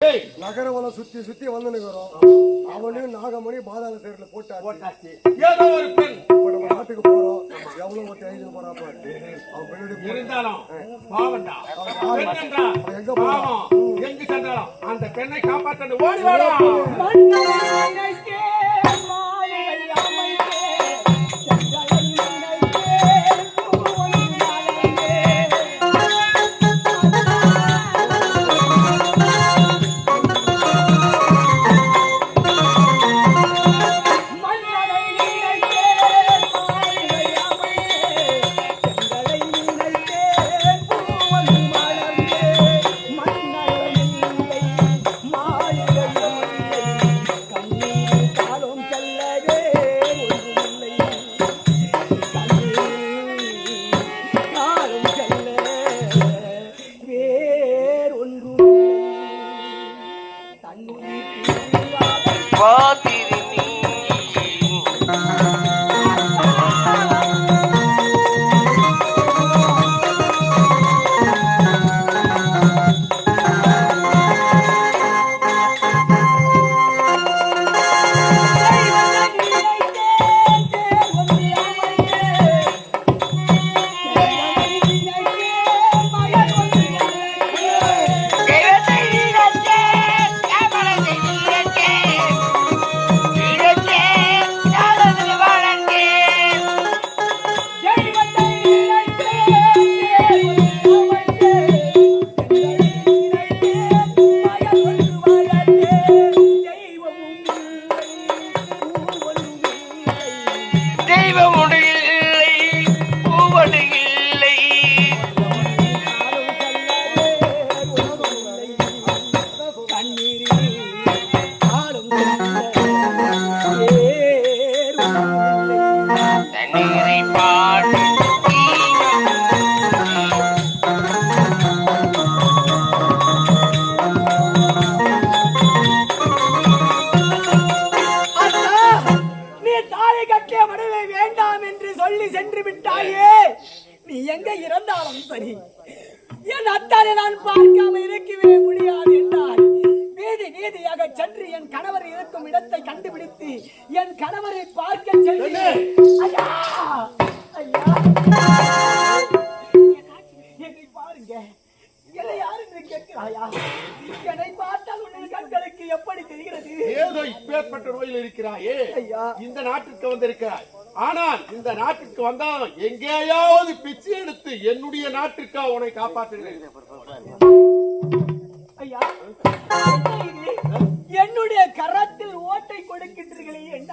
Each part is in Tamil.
நகரவளம் சுத்தி சுத்தி வந்துருக்கிறோம். அவனையும் நாகமணி பாதாள சேர்ல போட்டாச்சு. ஏதோ ஒரு பெண் நம்ம நாட்டுக்கு போறோம். எவ்வளவு ஒருத்தி ஐந்து போறாப்ப அவன் பெண்ணு இருந்தாலும் பாவண்டா எங்க போறோம் எங்க சென்றாலும் அந்த பெண்ணை காப்பாற்ற ஓடி வாடா. சென்று விட்டாயே, நீ எங்க இறந்தாலும் சரி, என் அத்தாரை நான் பார்க்காம இருக்கவே முடியாது என்றால் வீதி வீதியாக சென்று என் கணவர் இருக்கும் இடத்தை கண்டுபிடித்து என் கணவரை பார்க்க சென்று ஐயா ஐயா என்னை பாருங்க, என்னை யாரு கேட்கிறாயா? என்னை பார்த்தால் உன்னை கண்களுக்கு எப்படி தெரிகிறது? ஏதோ இப்பேற்பட்ட நோயில் இருக்கிறாயே, இந்த நாட்டிற்கு வந்திருக்கிறாய். ஆனால் இந்த நாட்டிற்கு வந்தால் எங்கேயாவது பிச்சை எடுத்து என்னுடைய நாட்டிற்கா உன்னை காப்பாற்றுகிறேன். ஐயா, என்னுடைய கரத்தில் ஓட்டை கொடுக்கின்றீர்களே என்ன?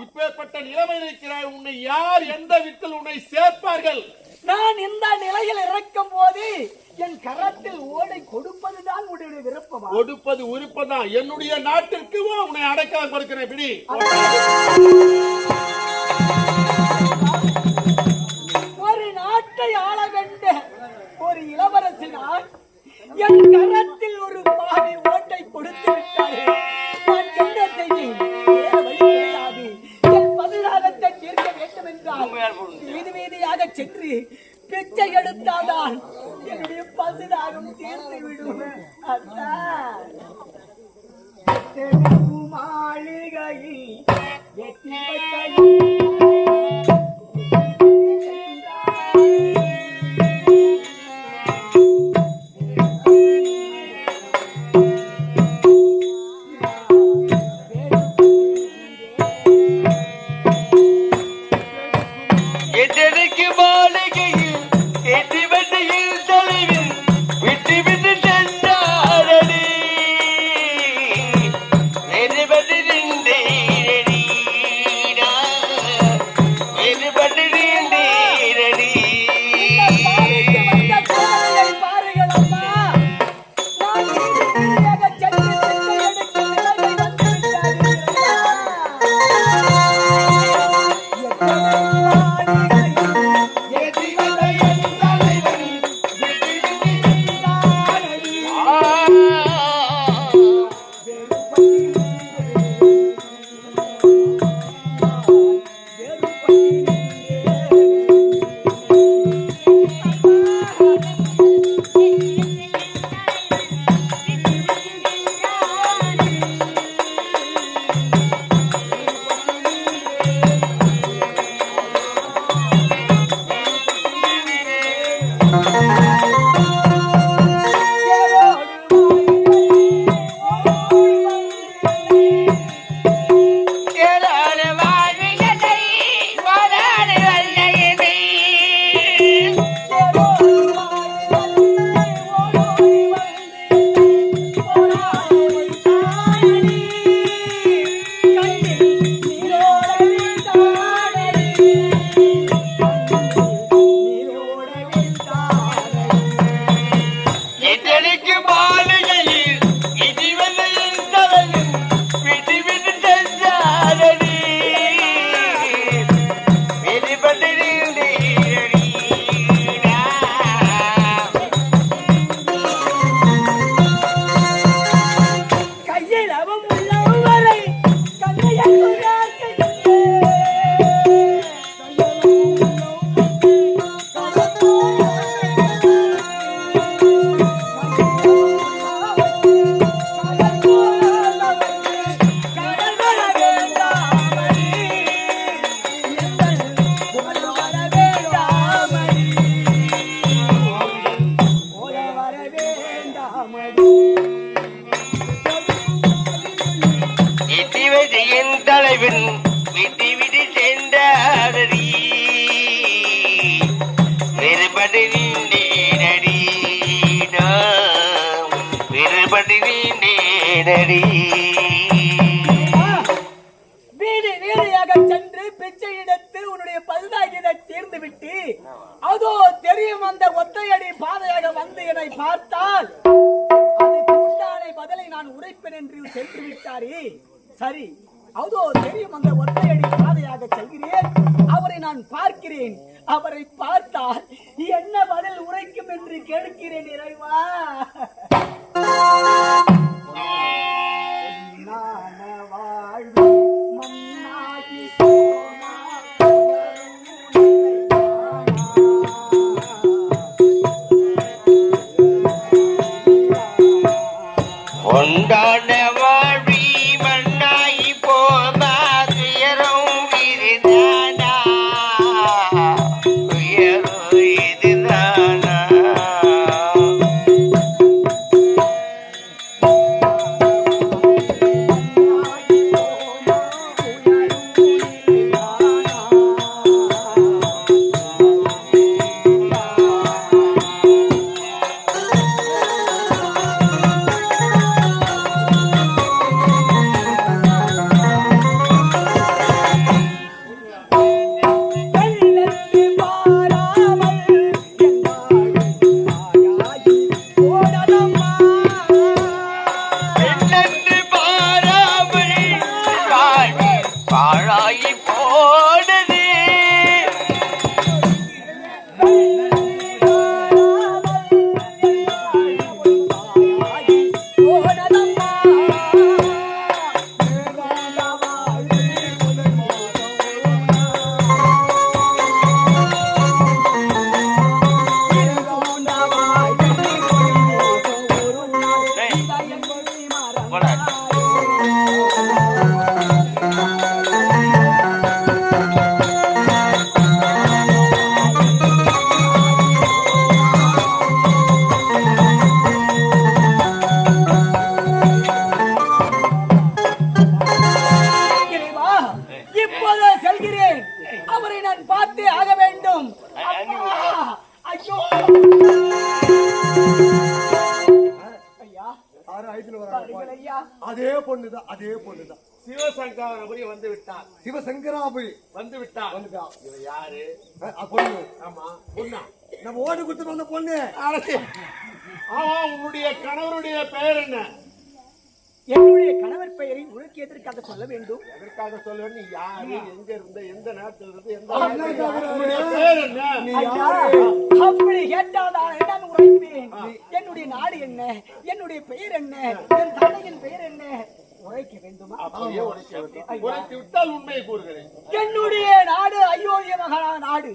இப்பேற்பட்ட நிலைமையில் இருக்கிறாய். உன்னை யார் எந்த வீட்டில் உன்னை சேர்ப்பார்கள்? நான் இந்த நிலையில் இறக்கும் போது என் கரத்தில் ஓடை கொடுப்பதுதான் உன்னுடைய விருப்பமா? கொடுப்பது உறுப்பதான். என்னுடைய நாட்டிற்கு உன்னை அடைக்கலம் கொடுக்கிறேன். பிடி. ஒரு நாட்டை ஆள கண்ட ஒரு இளவரசினால் என் கரத்தில் ஒரு பாதி ஓட்டை கொடுத்து விட்டாரே, நான் என்ன செய்யாது? என் பதினாகத்தை தீர்க்க வேண்டும் என்றால் வீதி வீதியாக சென்று பிச்சை எடுத்தால்தான் என்னுடைய பசுதாகம் தீர்த்து விடும். மாளிகையில் இட்டிவதியின் தலைவன் விட்டு விட்டு சென்றாரடி வேறுபட்டு நீண்டேனடி நாம் வேறுபட்டு நீண்டேனடி. வீடு வீதியாக சென்று பிச்சை எடுத்து உன்னுடைய பல்தாகியதை தீர்ந்து விட்டு அதோ தெரியும் அந்த ஒத்தையடி பாதையாக வந்து என்னை பார்த்தால் அதுக்கு உண்டான பதிலை நான் உரைப்பேன் என்று சென்று விட்டாரே. சரி, அதோ தெரியும் அந்த ஒத்தையடி பாதையாக செல்கிறேன், அவரை நான் பார்க்கிறேன். அவரை பார்த்தால் என்ன பதில் உரைக்கும் என்று கேட்கிறேன் இறைவா. வாழ்வு மண்ணாகி கொண்டாட வாழ்வி மண்ணாகி போனா துயரம் இதுதானா துயரம் இதுதானா. பெண்ணென்று பாராமல் வாழ்வி பாழாயி போனது. இப்போது செல்கிறேன், அவரை நான் பார்த்தே ஆக வேண்டும். ஐயோ ஐயா, ஆறு ஐத்துல வராங்க. ஐயா, அதே பொண்ணுதான், அதே பொண்ணுதான். சிவசங்கராபுரி வந்து விட்டார். சிவசங்கராபுரி வந்து விட்டார். வந்துட்டான். இவ யாரு? பொண்ணு. ஆமா, பொண்ணா? நம்ம ஓட்டு கொடுத்துட்டு வந்த பொண்ணு. ஆமா, உன்னுடைய கணவருடைய பெயர் என்ன? என்னுடைய கணவர் பெயரை உனக்கு எதற்காக சொல்ல வேண்டும்? எதற்காக சொல்ல? நீ யாரு? எங்க இருந்த? எந்த நாட்டில் இருந்து? எந்த உன்னுடைய பெயர் என்ன? ஐயா, அப்படி கேட்டால் நான் என்னன்னு உரைப்பேன். என்னுடைய நாடு என்ன, என்னுடைய பெயர் என்ன, என் தந்தையின் பெயர் என்ன உரைக்க வேண்டுமா? அப்படியே உரைக்க வேண்டும். உரைத்து விட்டால் உண்மையை கூறுகிறேன். என்னுடைய நாடு அயோத்திய மகா நாடு.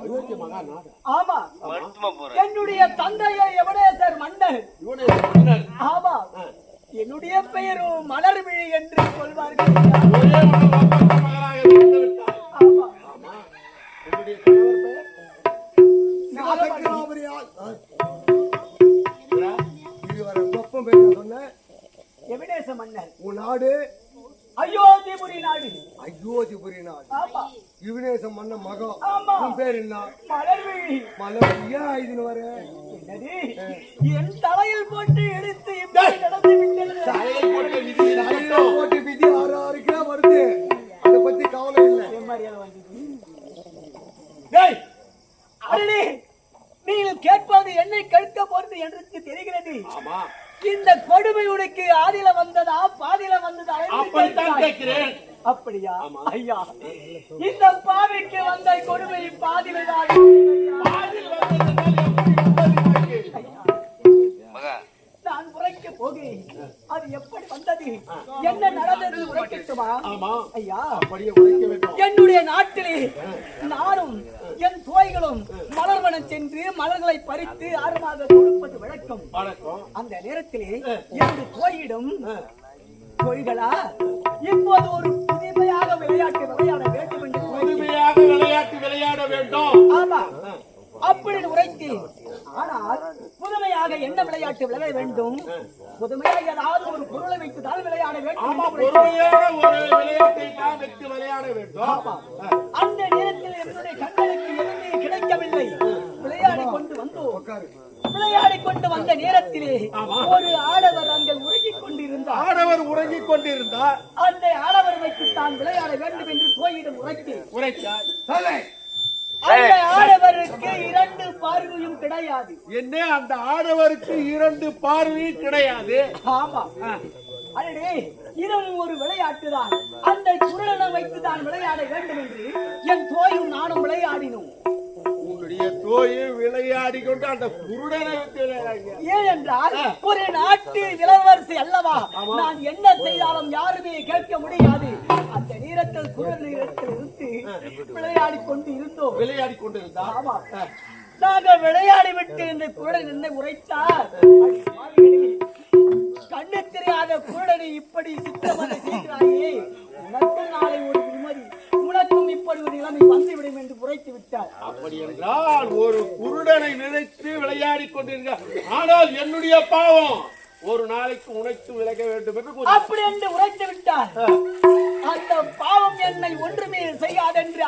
அயோத்திய மகா நாடு? ஆமா. மருத்துவபுரம். என்னுடைய தந்தையை எவனேசர் மன்னர். இவனே மன்னர். ஆமா. என்னுடைய பெயரும் மலர்விழி என்று சொல்வார்கள். ஒரே மகனாக இருந்து விட்டார். ஆமா. ஆமா. என்னுடைய கணவர் பெயர்? சிவசங்கராபுரியா? என்ன? இதுவரை கொப்பம் பேர் சொன்ன எவனேச மன்னர். உன் நாடு அயோத்திபுரி நாடு. அயோத்திபுரி நாடு. ஆமா. யுவனேசம் மன்ன மகம். ஆமா. உன் பேர் என்ன? மலர்விழி. மலர். ஏன் இதுன்னு வர? என்னது? என் தலையில் போட்டு எடுத்து இப்படி நடந்து விட்டது. தலையில் போட்ட விதி தலையில போட்டு விதி 6 வருது. அதை பத்தி கவலை இல்லை. மரியாதை வந்தது. டேய், அடடே, நீங்கள் கேட்பது என்னை கேட்க போறது என்று தெரிகிறது. ஆமா, இந்த கொடுமை உனக்கு ஆதில வந்ததா பாதியில வந்ததா என்று அப்படித்தான் கேட்கிறாய். கேட்கிறேன். அப்படியா? ஐயா, இந்த பாவிக்கு வந்த கொடுமை பாதியில்தான். பாதில் வந்ததென்றால் எப்படி வந்தது எனக்கு? மகா நான் உரைக்க போகிறேன். அது எப்படி வந்தது, என்ன நடந்தது உரைக்கட்டுமா? ஆமா, ஐயா, அப்படியே உரைக்க வேண்டும். என்னுடைய நாட்டிலே நானும் என் தோய்களும் மலர்வனம் சென்று மலர்களை பறித்து 6 மாதம் கொடுப்பது வழக்கம். வணக்கம். அந்த நேரத்திலே என்னுடைய தோயிடம், தோய்களா, இப்போது ஒரு புதுமையாக விளையாட்டு விளையாட வேண்டும் என்று புதுமையாக விளையாட்டு விளையாட வேண்டும். ஆமா, அப்படி உரைத்தேன். ஆனால் புதுமையாக என்ன விளையாட்டு விளையாட வேண்டும்? புதுமையாக ஏதாவது ஒரு பொருளை வைத்துதான் விளையாட வேண்டும். ஆமா, பொறுமையான ஒரு விளையாட்டை தான் வைத்து விளையாட வேண்டும். அந்த நேரத்தில் என்னுடைய கண்களுக்கு எதுவுமே கிடைக்கவில்லை. விளையாடி கொண்டு வந்தோம். விளையாடி கொண்டு வந்த நேரத்திலே ஒரு ஆடவர் அங்கே உறங்கிக் கொண்டிருந்தார். ஆடவர் உறங்கிக் கொண்டிருந்தார். அந்த ஆடவர் வைத்து தான் விளையாட வேண்டும் என்று தோயிடம் உரைத்தார். அந்த ஆடவருக்கு 2 பார்வையும் கிடையாது. என்ன, அந்த ஆடவருக்கு 2 பார்வையும் கிடையாது? ஆமா. அடடே, இதுவும் ஒரு விளையாட்டு தான். அந்த குரலனை வைத்து தான் விளையாட வேண்டும் என்று என் தோயும் நானும் விளையாடினோம். உன்னுடைய தோயை விளையாடி கொண்டு அந்த குருடனை வைத்து விளையாடுங்க. ஏனென்றால் ஒரு நாட்டு இளவரசி அல்லவா, நான் என்ன செய்தாலும் யாருமே கேட்க முடியாது. அந்த நேரத்தில் குரல் நேரத்தில் இருந்து விளையாடி கொண்டு இருந்தோம். விளையாடி கொண்டிருந்தா. ஆமா, நாங்கள் விளையாடி விட்டு இந்த குரல் என்னை உரைத்தார். கண்ணு தெரியாத குரடனை இப்படி சித்திரவதை செய்கிறாயே, உனக்கும் நாளை ஒரு நிம்மதி, உனக்கும் இப்படி ஒரு நிலைமை வந்துவிடும் என்று உரைத்து விட்டார். அப்படி என்றால் ஒரு குருடனை நினைத்து விளையாடி கொண்டிருக்க, ஆனால் என்னுடைய பாவம் ஒரு நாளைக்கு உனைத்து விலக வேண்டும் என்று அப்படி என்று உரைத்து விட்டார். அந்த பாவம் என்னை ஒன்றுமே செய்யாதென்று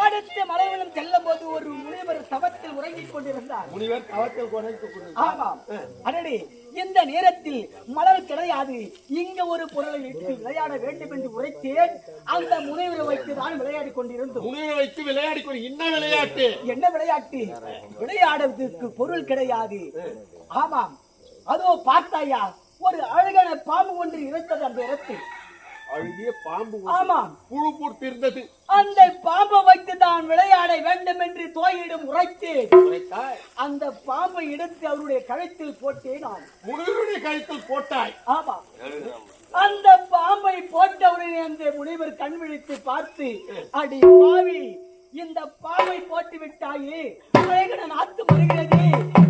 அடுத்த மலைவனம் செல்லும் போது ஒரு முனிவர் தவத்தில் உறங்கிக் கொண்டிருந்தார். முனிவர் தவத்தில் உறங்கிக் கொண்டிருந்தார். ஆமாம். அடடே, இந்த நேரத்தில் மலர் கிடையாது, இங்க ஒரு பொருளை வைத்து விளையாட வேண்டும் என்று உரைத்தேன். அந்த முனிவரை வைத்து தான் விளையாடி கொண்டிருந்தோம். முனிவரை வைத்து விளையாடி கொண்டு என்ன விளையாட்டு? என்ன விளையாட்டு? விளையாடுவதற்கு பொருள் கிடையாது. ஆமாம், அதோ பார்த்தாயா, ஒரு அழகான பாம்பு ஒன்று இருந்தது அந்த இடத்தில். அழகிய பாம்பு. ஆமாம், புழு பூர்த்தி இருந்தது. அந்த பாம்பை வைத்து தான் விளையாட வேண்டும் என்று தோயிடம் உரைத்தேன். அந்த பாம்பை எடுத்து அவருடைய கழுத்தில் போட்டேன். நான் முனிவருடைய கழுத்தில் போட்டாய். ஆமா, அந்த பாம்பை போட்டவுடனே அந்த முனிவர் கண் விழித்து பார்த்து, அடி பாவி, இந்த பாம்பை போட்டு விட்டாயே, நாத்து வருகிறது,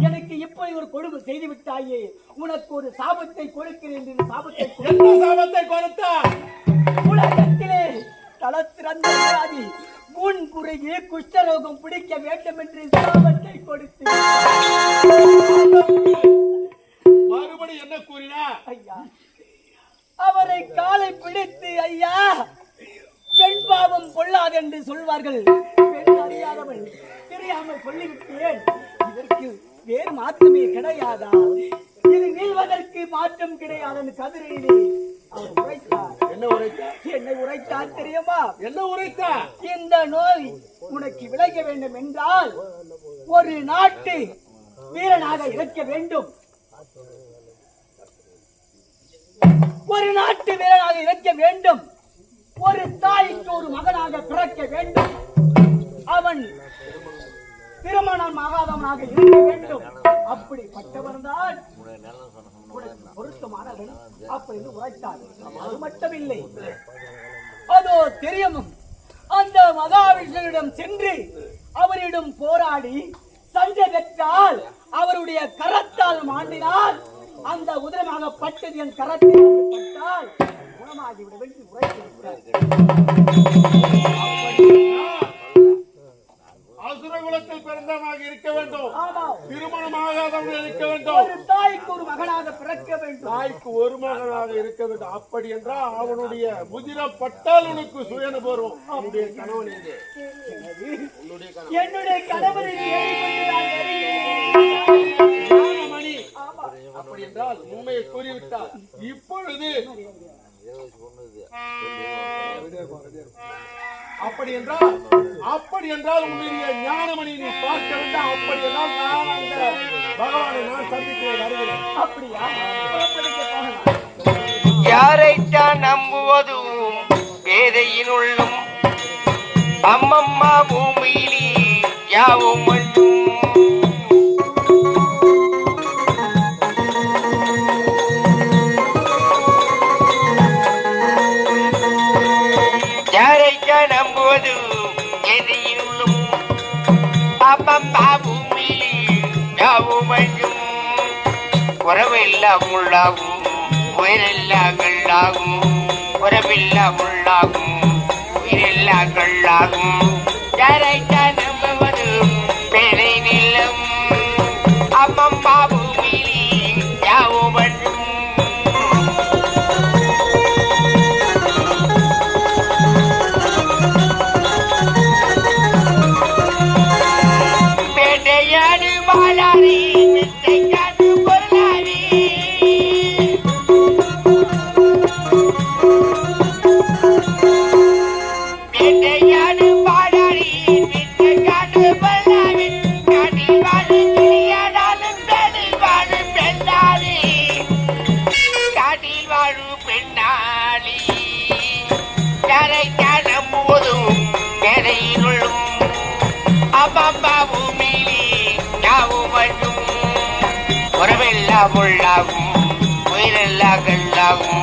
எனக்கு இப்படி ஒரு கொடுமை செய்து விட்டாயே, உனக்கு ஒரு சாபத்தை கொடுக்கிறேன் என்று சாபத்தை கொடுத்தார். உலகத்திலே தளத்திறந்த வியாதி, முன் குறுகிய குஷ்டரோகம் பிடிக்க வேண்டும் என்று சாபத்தை கொடுத்து மறுபடி என்ன கூறினார்? ஐயா, அவரை காலை பிடித்து, ஐயா, பெண் பாவம் கொள்ளாது என்று சொல்வார்கள். பெண் அறியாதவள், தெரியாமல் சொல்லிவிட்டேன். இதற்கு வேறு மாற்றமே கிடையாதா? இது நீள்வதற்கு மாற்றம் கிடையாது. கதிரையிலே அவர் உரைத்தார். என்ன உரைத்தார்? என்னை உரைத்தார் தெரியுமா? என்ன உரைத்தார்? இந்த நோய் உனக்கு விளைய வேண்டும் என்றால் ஒரு நாட்டு வீரனாக இருக்க வேண்டும். ஒரு நாட்டு வீரனாக இருக்க வேண்டும். ஒரு தாய்க்கு ஒரு மகனாக பிறக்க வேண்டும். அவன் திருமணம் ஆகாதவனாக இருக்க வேண்டும். அப்படிப்பட்டவன் தான் பொருத்தமானவன் அப்படின்னு உரைத்தார். அது மட்டுமில்லை, அதோ தெரியும், அந்த மகாவிஷ்ணுவிடம் சென்று அவரிடம் போராடி சண்டை பெற்றால் அவருடைய கரத்தால் மாண்டினால் அந்த உதிரமாக பட்டது என் கரத்தில் பட்டால் குணமாகிவிடும் என்று உரைத்திருக்கிறார். அசுரகுலத்தில் பிறந்தவனாக இருக்க வேண்டும். ஆமாம், திருமணமாகாதவனாக இருக்க வேண்டும். ஒரு தாய்க்கு ஒரு மகனாக பிறக்க வேண்டும். தாய்க்கு ஒரு மகனாக இருக்க வேண்டும். அப்படி என்றால் அவனுடைய முதிரப்பட்டால் உனக்கு சுயனுபவம். அவனுடைய கணவன் எங்கே? என்னுடைய கணவனை மணி. அப்படி என்றால் உண்மையை கூறிவிட்டார். இப்பொழுது அப்படி என்றால் உன்னுடைய ஞானமணி நீ பார்க்க வேண்டாம். அப்படி என்றால் நான் அந்த பகவானை நான் சந்திக்கிறேன், வருகிறேன். அப்படியா? யாரைத்தான் நம்புவதும் பேதையினுள்ளும் அம்மம்மா பூமியிலே யாவும் மட்டும் நம்புவது எதையினுள்ளும் அம்மம்மா பூமியிலே யாவும் மட்டும் உறவெல்லாம் உள்ளாகும் உயிரெல்லாம் கல்லாகும் உறவெல்லாம் உள்ளாகும் உயிரெல்லாம் கல்லாகும் யாரைத்தான் என்னாளி யாரை நம்புவதும் எதையினுள்ளும் அப்பப்பா பூமியிலே யாவும் மட்டும் உறவெல்லாம் உள்ளாகும் உயிரெல்லாம் கல்லாகும்